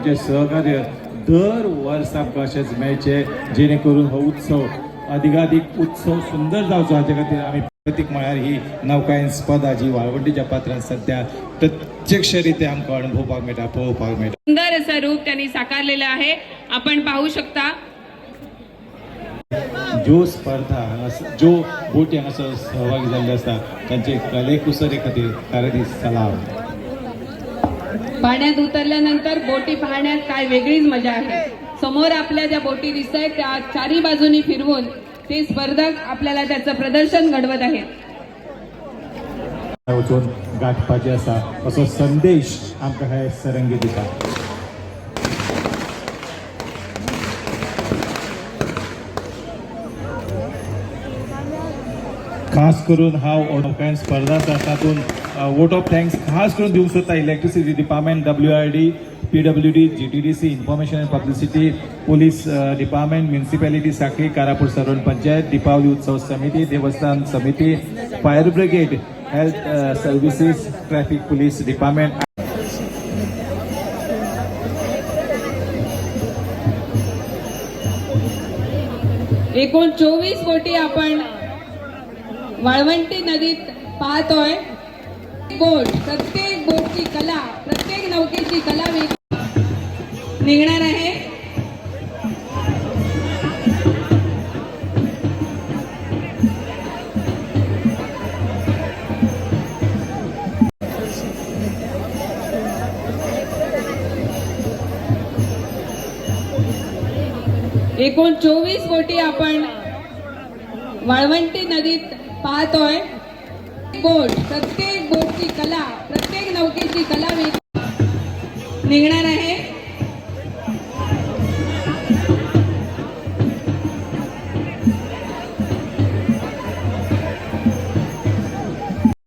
तुमचे सहकार्य दर वर्स आमकां अशेंच मेळचे, जेणे करून हो उत्सव अधिकाधिक उत्सव सुंदर जावचो हाचे खातीर आमी प्रतीक म्हळ्यार ही नौकायन स्पर्धा जी वाळवंटीच्या पात्रांत सध्या प्रत्यक्षरित्या आमकां अनुभवपाक मेळटा, पळोवपाक मेळटा. सुंदर असं रूप त्यांनी साकारलेलं आहे, आपण पाहू शकता. ज्यो स्पर्धा ज्यो बोटी हांगासर सहभागी जाल्ले आसता तांचे कले कुसरे खातीर कारेदीस सलाम. पाण्यात उतरल्यानंतर बोटी पाहण्यात काय वेगळीच मजा आहे. समोर आपल्या ज्या बोटी दिसत आहेत त्या चारी बाजूनी फिरवून ते स्पर्धक आपल्याला त्याचं प्रदर्शन घडवत आहेत. वचून गाठपाचे आसा असो संदेश आमकां हे सरंगी दिता. खास करून हांव नौकायन स्पर्धा आसा तातूंत वोट ऑफ थँक्स खास करून दिवंक सोदता electricity department, WRD, PWD, GTDC, information and publicity, police department, municipality Sanquelim, Karapur Sarvan panchayat, Deepavali उत्सव समिती, देवस्थान समिती, fire brigade, health services, traffic police department. एकूण 24 बोटी आपण वाळवंटी नदीत पाहतोय. बोट, प्रत्येक बोटची कला, प्रत्येक नौकेची कला निघणार आहे. एकूण 24 बोटी आपण वाळवंटी नदीत पाहतोय. बोट, प्रत्येक बोटची कला, प्रत्येक नौकेची कला निघणार आहे.